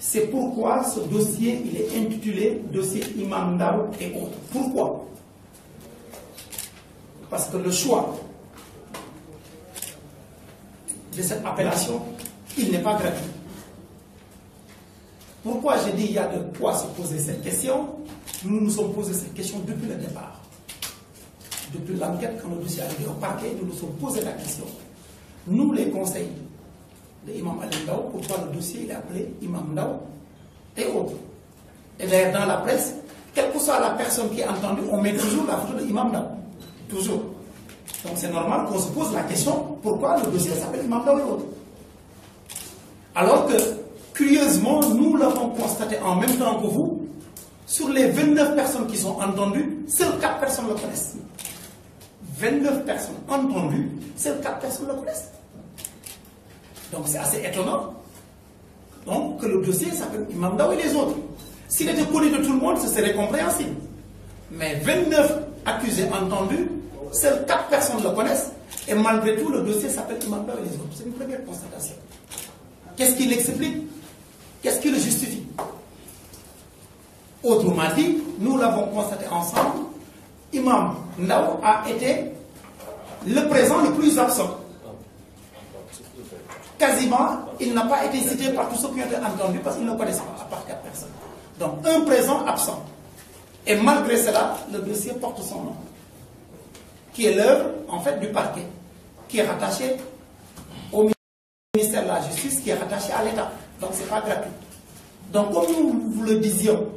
C'est pourquoi ce dossier, il est intitulé dossier Imam Ndao et autres. Pourquoi? Parce que le choix de cette appellation, il n'est pas gratuit. Pourquoi j'ai dit il y a de quoi se poser cette question? Nous nous sommes posé cette question depuis le départ. Depuis l'enquête, quand le dossier est arrivé au parquet, nous nous sommes posé la question. Nous, les conseils de Imam Ali Ndao, pourquoi le dossier il est appelé Imam Ndao et autres. Et d'ailleurs, dans la presse, quelle que soit la personne qui est entendue, on met toujours la photo de Imam Ndao. Toujours. Donc c'est normal qu'on se pose la question, pourquoi le dossier s'appelle Imam Ndao et autres. Alors que, curieusement, nous l'avons constaté en même temps que vous, sur les 29 personnes qui sont entendues, seules 4 personnes le connaissent. 29 personnes entendues, seules 4 personnes le connaissent. Donc c'est assez étonnant donc, que le dossier s'appelle Imam Ndao et les autres. S'il était connu de tout le monde, ce serait compréhensible. Mais 29 accusés entendus, seules 4 personnes le connaissent, et malgré tout, le dossier s'appelle Imam Ndao et les autres. C'est une première constatation. Qu'est-ce qui l'explique? Qu'est-ce qui le justifie? Autrement dit, nous l'avons constaté ensemble, Imam Ndao a été le présent le plus absent. Quasiment, il n'a pas été cité par tous ceux qui ont été entendus parce qu'ils ne connaissent pas, à part 4 personnes. Donc, un présent absent. Et malgré cela, le dossier porte son nom, qui est l'œuvre, en fait, du parquet, qui est rattaché au ministère de la Justice, qui est rattaché à l'État. Donc, ce n'est pas gratuit. Donc, comme nous vous le disions,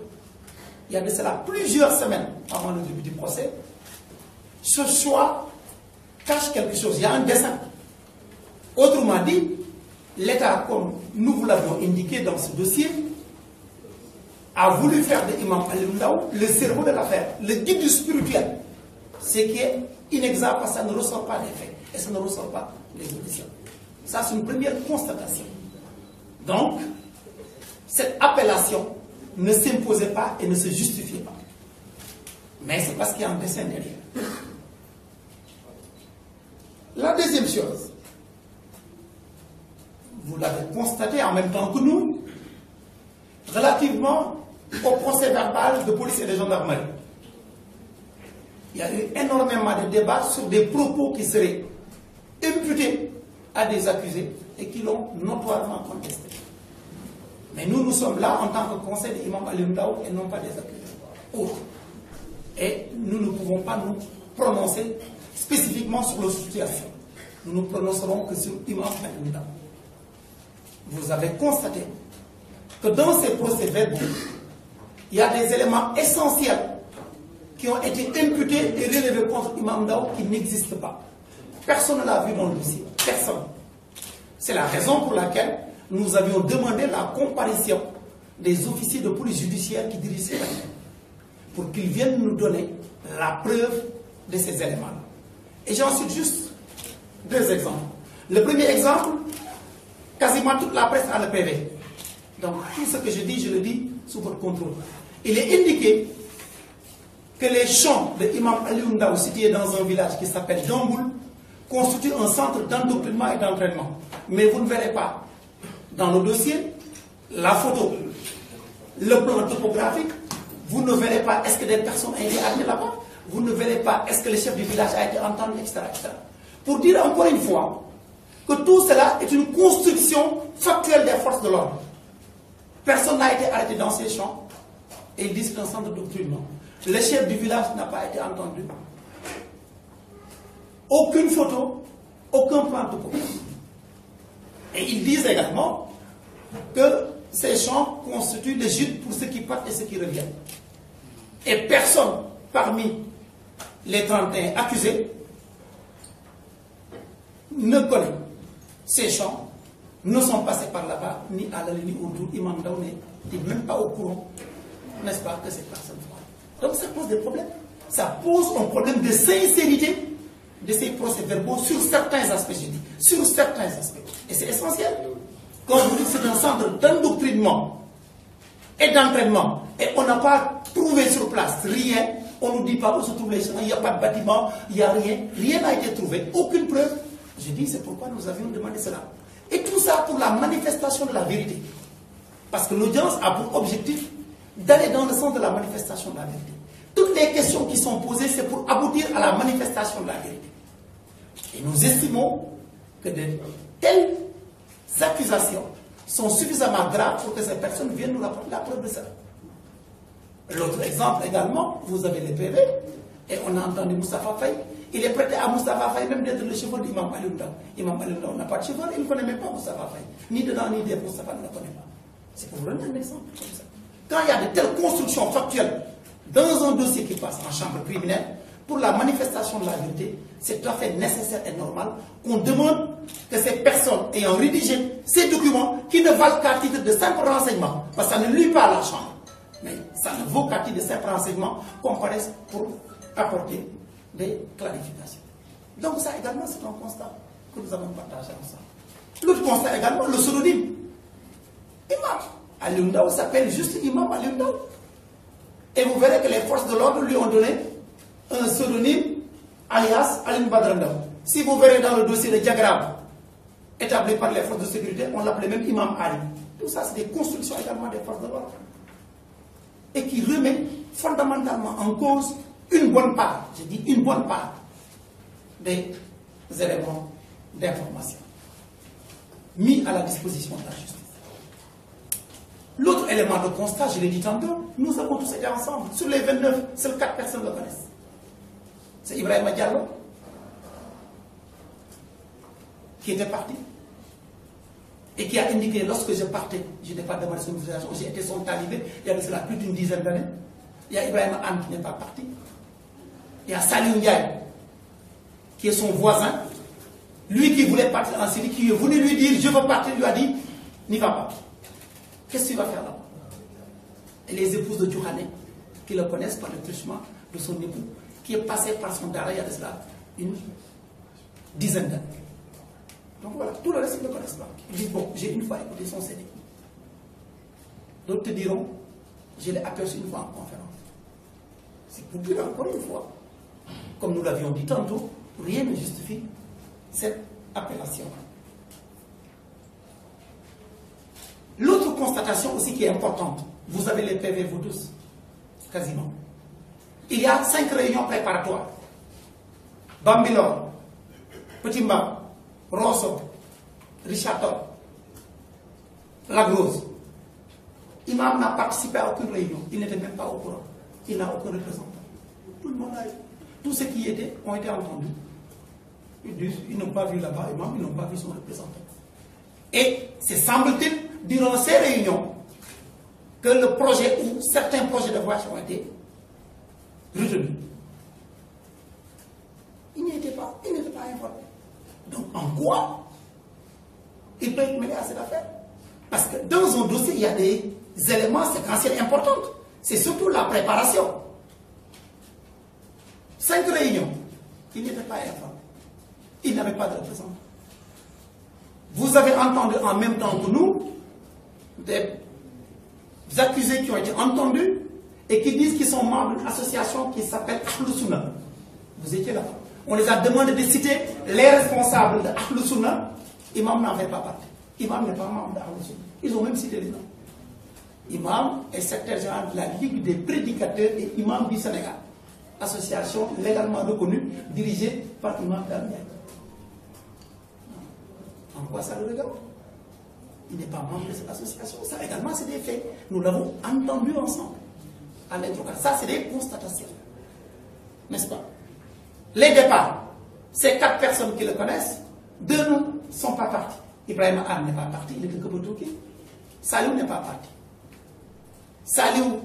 il y a de cela plusieurs semaines avant le début du procès, ce choix cache quelque chose. Il y a un dessein. Autrement dit, l'État, comme nous vous l'avions indiqué dans ce dossier, a voulu faire de Imam Ali Ndao le cerveau de l'affaire, le guide spirituel. Ce qui est inexact parce que ça ne ressort pas des faits et ça ne ressort pas des auditions. Ça, c'est une première constatation. Donc, cette appellation ne s'imposait pas et ne se justifiait pas. Mais c'est parce qu'il y a un dessein derrière. La deuxième chose, vous l'avez constaté en même temps que nous, relativement au procès verbal de police et de gendarmerie. Il y a eu énormément de débats sur des propos qui seraient imputés à des accusés et qui l'ont notoirement contesté. Mais nous, nous sommes là en tant que conseil de Imam Ali Ndao et non pas des accusés autres. Et nous ne pouvons pas nous prononcer spécifiquement sur la situation. Nous ne prononcerons que sur Imam Ali Ndao. Vous avez constaté que dans ces procès-verbaux, il y a des éléments essentiels qui ont été imputés et relevés contre Imam Ndao qui n'existent pas. Personne ne l'a vu dans le dossier. Personne. C'est la raison pour laquelle nous avions demandé la comparution des officiers de police judiciaire qui dirigent cette affaire pour qu'ils viennent nous donner la preuve de ces éléments. Et j'en cite juste 2 exemples. Le premier exemple, quasiment toute la presse a le PV. Donc tout ce que je dis, je le dis sous votre contrôle. Il est indiqué que les champs de Imam Ali Ndao situés dans un village qui s'appelle Damboul constituent un centre d'endoctrinement et d'entraînement. Mais vous ne verrez pas dans le dossier la photo, le plan topographique, vous ne verrez pas est-ce que des personnes ont été armées là-bas, vous ne verrez pas est-ce que le chef du village a été entendu, etc., etc. Pour dire encore une fois que tout cela est une construction factuelle des forces de l'ordre. Personne n'a été arrêté dans ces champs et ils disent qu'un centre d'endoctrinement. Le chef du village n'a pas été entendu. Aucune photo, aucun plan topographique. Et ils disent également que ces champs constituent les gîtes pour ceux qui partent et ceux qui reviennent. Et personne parmi les 31 accusés ne connaît ces champs, ne sont passés par là-bas, ni à la ligne autour. Imam Ndao n'est même pas au courant, n'est-ce pas, que cette personne soit. Donc ça pose des problèmes. Ça pose un problème de sincérité de ces procès-verbaux sur certains aspects, je dis, sur certains aspects. Et c'est essentiel. Quand je vous dis que c'est un centre d'endoctrinement et d'entraînement, et on n'a pas trouvé sur place rien, on ne nous dit pas où se trouvent les gens, il n'y a pas de bâtiment, il n'y a rien, rien n'a été trouvé, aucune preuve. Je dis, c'est pourquoi nous avions demandé cela. Et tout ça pour la manifestation de la vérité. Parce que l'audience a pour objectif d'aller dans le sens de la manifestation de la vérité. Toutes les questions qui sont posées, c'est pour aboutir à la manifestation de la vérité. Et nous estimons que de telles accusations sont suffisamment graves pour que ces personnes viennent nous rapporter la preuve de ça. L'autre exemple également, vous avez les PV, et on a entendu Moustapha Faye. Il est prêté à Moustapha Faye même d'être le cheval d'Imam Aliou Ndao. Imam Aliou Ndao n'a pas de cheval, il ne connaît même pas Moustapha Faye. Ni dedans ni derrière, Moustapha ne le connaît pas. C'est pour vous donner un exemple comme ça. Quand il y a de telles constructions factuelles dans un dossier qui passe en chambre criminelle, pour la manifestation de la vérité, c'est tout à fait nécessaire et normal qu'on demande que ces personnes ayant rédigé ces documents, qui ne valent qu'à titre de simple renseignement, parce que ça ne lit pas la chambre, mais ça ne vaut qu'à titre de simple renseignement, comparaissent pour apporter des clarifications. Donc ça également, c'est un constat que nous avons partagé ensemble. L'autre constat également, le pseudonyme. Imam Aliou Ndao s'appelle juste Imam Aliou Ndao. Et vous verrez que les forces de l'ordre lui ont donné un pseudonyme alias Aliou Badara Ndao. Si vous verrez dans le dossier de diagramme établi par les forces de sécurité, on l'appelait même Imam Ali. Tout ça, c'est des constructions également des forces de l'ordre. Et qui remet fondamentalement en cause une bonne part, je dis une bonne part, des éléments d'information mis à la disposition de la justice. L'autre élément de constat, je l'ai dit tantôt, nous avons tous été ensemble. Sur les 29, seules 4 personnes le connaissent. C'est Ibrahima Diallo, qui était parti, et qui a indiqué, lorsque je partais, je n'ai pas demandé son autorisation, j'ai été son talibé, il y avait cela plus d'une dizaine d'années. Il y a Ibrahima Anne qui n'est pas parti. Il y a Saliou Ndiaye, qui est son voisin, lui qui voulait partir en Syrie, qui est venu lui dire, je veux partir, lui a dit, n'y va pas. Qu'est-ce qu'il va faire là? Et les épouses de Djourane, qui le connaissent par le truchement de son époux, qui est passé par son dara, il y a de cela une dizaine d'années. Donc voilà, tout le reste, ils ne le connaissent pas. Ils disent, bon, j'ai une fois écouté son CD. D'autres te diront, je l'ai aperçu une fois en conférence. C'est pour dire encore une fois, comme nous l'avions dit tantôt, rien ne justifie cette appellation. L'autre constatation aussi qui est importante, vous avez les PV, vous tous, quasiment. Il y a 5 réunions préparatoires. Bambilor, Petit Mba, Rosso, Richard Toll, Lagrose. Imam n'a participé à aucune réunion, il n'était même pas au courant. Il n'a aucun représentant. Tout le monde a eu. Tous ceux qui y étaient ont été entendus. Ils n'ont pas vu là-bas Imam, ils n'ont pas vu son représentant. Et c'est, semble-t-il, durant ces réunions, que le projet ou certains projets de voyage ont été retenus. Il n'était pas informé. Donc en quoi il peut être mêlé à cette affaire? Parce que dans un dossier, il y a des éléments séquentiels importants. C'est surtout la préparation. 5 réunions. Il n'était pas informé. Il n'avait pas de représentant. Vous avez entendu en même temps que nous des accusés qui ont été entendus et qui disent qu'ils sont membres d'une association qui s'appelle Ahlou Sunna. Vous étiez là. On les a demandé de citer les responsables de Ahlou Sunna. Imam n'en fait pas partie. Imam n'est pas membre de Ahlou Sunna. Ils ont même cité les noms. Imam est secrétaire général de la Ligue des prédicateurs et imams du Sénégal. Association légalement reconnue, dirigée par Imam Damien. En quoi ça le regarde? Il n'est pas membre de cette association. Ça également, c'est des faits. Nous l'avons entendu ensemble. À l'interrogatoire. Ça, c'est des constatations. N'est-ce pas? Les départs. Ces 4 personnes qui le connaissent, 2 ne sont pas partis. Ibrahima Anne n'est pas parti, il était que Botouki. Saliou n'est pas parti. Saliou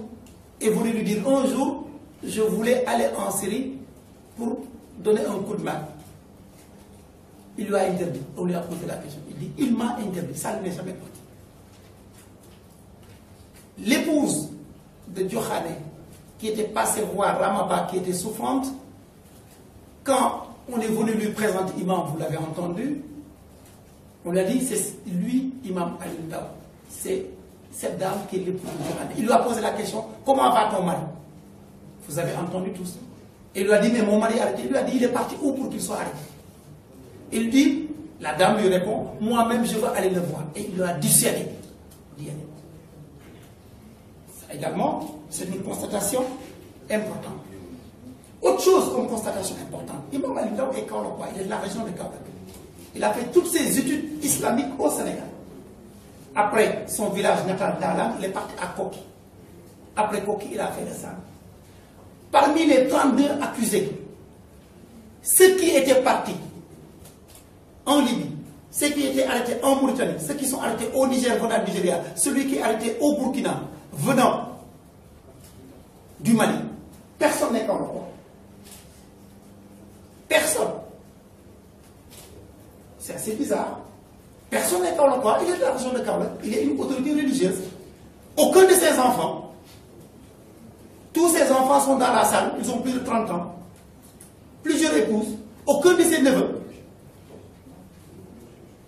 est venu lui dire un jour, je voulais aller en Syrie pour donner un coup de main. Il lui a interdit. On lui a posé la question. Il dit, il m'a interdit. Ça n'est jamais parti. L'épouse de Djokhane, qui était passée voir Ramaba, qui était souffrante, quand on est venu lui présenter Imam, vous l'avez entendu, on lui a dit, c'est lui, Imam Aliou Ndao. C'est cette dame qui est l'épouse de Djokhane. Il lui a posé la question, comment va ton mari? Vous avez entendu tout ça. Il lui a dit, mais mon mari est arrêté. Il lui a dit, il est parti où pour qu'il soit arrêté? Il dit, la dame lui répond, moi-même je veux aller le voir. Et il lui a dissuadé d'y aller. Également, c'est une constatation importante. Autre chose comme constatation importante, Imam Ali Ndao est Kaolackois, il est de la région de Kaolack. Il a fait toutes ses études islamiques au Sénégal. Après son village natal d'Alan, il est parti à Koki. Après Koki, il a fait le sang. Parmi les 32 accusés, ceux qui étaient partis en Libye, ceux qui étaient arrêtés en Mauritanie, ceux qui sont arrêtés au Niger venant du Nigeria, celui qui est arrêté au Burkina venant du Mali, personne n'est Kaolackois. Personne. C'est assez bizarre. Personne n'est Kaolackois, il est de la région de Kaolack, il est une autorité religieuse. Aucun de ses enfants, tous ses enfants sont dans la salle, ils ont plus de 30 ans. Plusieurs épouses, aucun de ses neveux.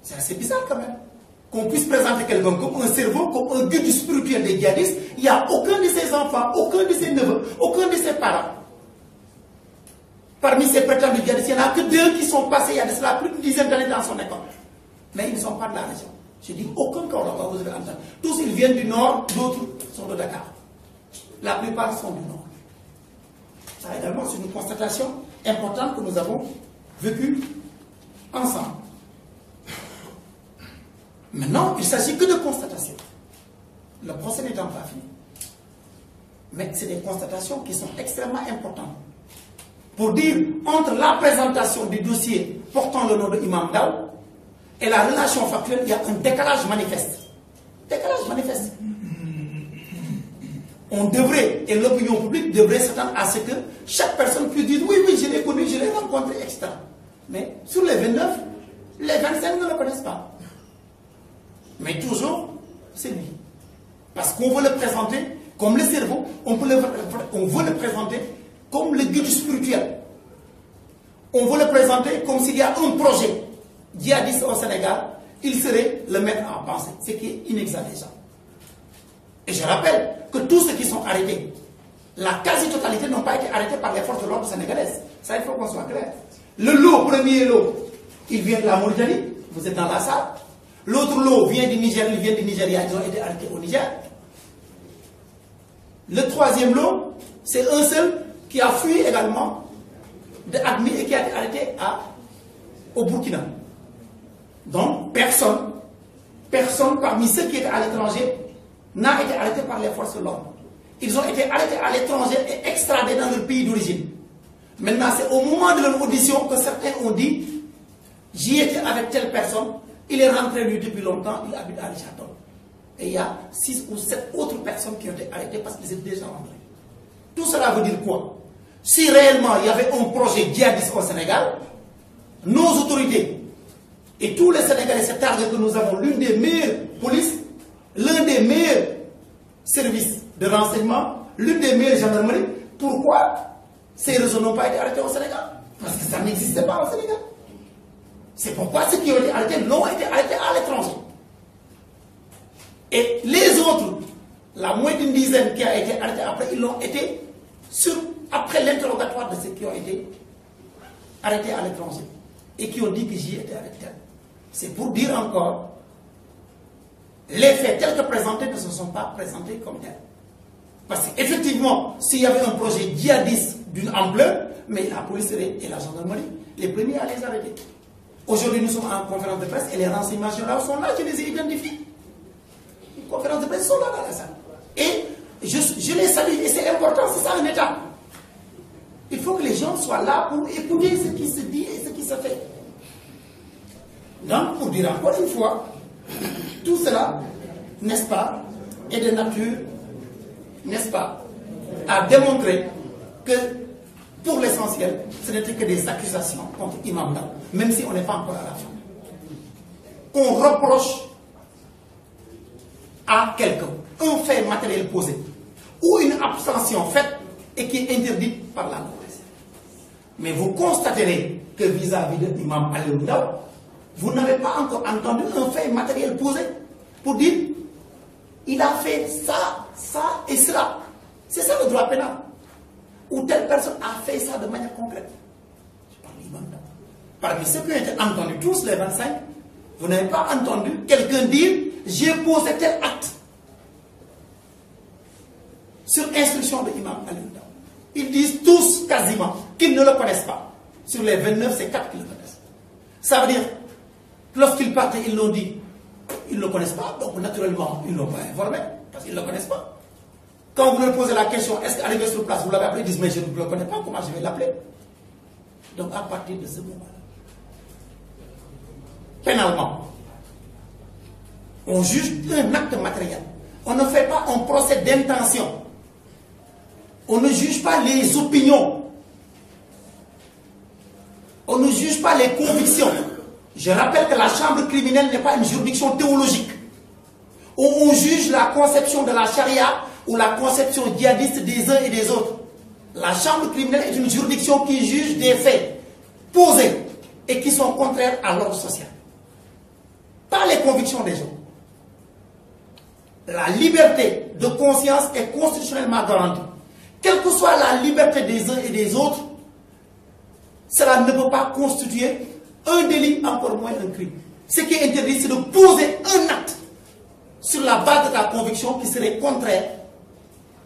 C'est assez bizarre quand même. Qu'on puisse présenter quelqu'un comme un cerveau, comme un guide spirituel des djihadistes, il n'y a aucun de ses enfants, aucun de ses neveux, aucun de ses parents. Parmi ces prétendus djihadistes, il n'y en a que 2 qui sont passés il y a de cela plus d'une dizaine d'années dans son école. Mais ils ne sont pas de la région. Je dis aucun Kaolackois, vous avez entendu. Tous ils viennent du nord, d'autres sont de Dakar. La plupart sont du nord. Ça également, c'est une constatation importante que nous avons vécue ensemble. Maintenant, il ne s'agit que de constatations. Le procès n'étant pas fini. Mais c'est des constatations qui sont extrêmement importantes. Pour dire, entre la présentation du dossier portant le nom de Imam Ndao et la relation factuelle, il y a un décalage manifeste. Décalage manifeste. On devrait, et l'opinion publique devrait s'attendre à ce que chaque personne puisse dire oui, oui, je l'ai connu, je l'ai rencontré, etc. Mais sur les 29, les 25 ne le connaissent pas. Mais toujours, c'est lui. Parce qu'on veut le présenter comme le cerveau, on veut le présenter comme le guide spirituel. On veut le présenter comme s'il y a un projet djihadiste au Sénégal, il serait le mettre en pensée, ce qui est inexact. Et je rappelle que tous ceux qui sont arrêtés, la quasi-totalité n'ont pas été arrêtés par les forces de l'ordre sénégalaises. Ça, il faut qu'on soit clair. Le lot, premier lot, il vient de la Mauritanie, vous êtes dans la salle. L'autre lot vient du Niger, il vient du Nigeria, ils ont été arrêtés au Niger. Le troisième lot, c'est un seul qui a fui également de Admi et qui a été arrêté au Burkina. Donc, personne parmi ceux qui étaient à l'étranger n'a été arrêté par les forces de l'ordre. Ils ont été arrêtés à l'étranger et extradés dans leur pays d'origine. Maintenant, c'est au moment de leur audition que certains ont dit « J'y étais avec telle personne, il est rentré lui depuis longtemps, il habite à Richardson. » Et il y a 6 ou 7 autres personnes qui ont été arrêtées parce qu'ils étaient déjà rentrés. Tout cela veut dire quoi? Si réellement il y avait un projet djihadiste au Sénégal, nos autorités et tous les Sénégalais se targuent que nous avons l'une des meilleures polices, l'un des meilleurs services de renseignement, l'une des meilleures gendarmeries. Pourquoi ces réseaux n'ont pas été arrêtés au Sénégal? Parce que ça n'existait pas au Sénégal. C'est pourquoi ceux qui ont été arrêtés n'ont été arrêtés à l'étranger. Et les autres, la moins d'une dizaine qui a été arrêtés après, ils l'ont été après l'interrogatoire de ceux qui ont été arrêtés à l'étranger et qui ont dit que j'y étais arrêté. C'est pour dire encore, les faits tels que présentés ne se sont pas présentés comme tels. Parce qu'effectivement, s'il y avait un projet djihadiste d'une ampleur, mais la police et la gendarmerie, les premiers à les arrêter. Aujourd'hui, nous sommes en conférence de presse et les renseignements généraux sont là, je les ai identifiés. Les conférences de presse sont là dans la salle. Et je les salue, et c'est important, c'est ça un État. Il faut que les gens soient là pour écouter ce qui se dit et ce qui se fait. Donc, pour dire encore une fois, tout cela, n'est-ce pas, est de nature, n'est-ce pas, à démontrer que, pour l'essentiel, ce n'était que des accusations contre Imam Ndao, même si on n'est pas encore à la fin. On reproche à quelqu'un un fait matériel posé, ou une abstention faite et qui est interdite par la loi. Mais vous constaterez que vis-à-vis de l'imam Ali Ndao, vous n'avez pas encore entendu un fait matériel posé pour dire il a fait ça, ça et cela. C'est ça le droit pénal. Ou telle personne a fait ça de manière concrète. Je parle d'imam Ndao. Parmi ceux qui ont été entendus, tous les 25, vous n'avez pas entendu quelqu'un dire j'ai posé tel acte. sur instruction de l'imam Alioune Ndao. Ils disent tous quasiment qu'ils ne le connaissent pas. Sur les 29, c'est 4 qui le connaissent. Ça veut dire, lorsqu'ils partent, ils l'ont dit, ils ne le connaissent pas, donc naturellement, ils ne l'ont pas informé, parce qu'ils ne le connaissent pas. Quand vous leur posez la question, est-ce qu'arrivé sur place, vous l'avez appelé, ils disent, mais je ne le connais pas, comment je vais l'appeler? Donc à partir de ce moment-là, pénalement, on juge un acte matériel. On ne fait pas un procès d'intention. On ne juge pas les opinions. On ne juge pas les convictions. Je rappelle que la chambre criminelle n'est pas une juridiction théologique, où on juge la conception de la charia ou la conception djihadiste des uns et des autres. La chambre criminelle est une juridiction qui juge des faits posés et qui sont contraires à l'ordre social. Pas les convictions des gens. La liberté de conscience est constitutionnellement garantie. Quelle que soit la liberté des uns et des autres, cela ne peut pas constituer un délit, encore moins un crime. Ce qui est interdit, c'est de poser un acte sur la base de la conviction qui serait contraire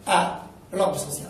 à l'ordre social.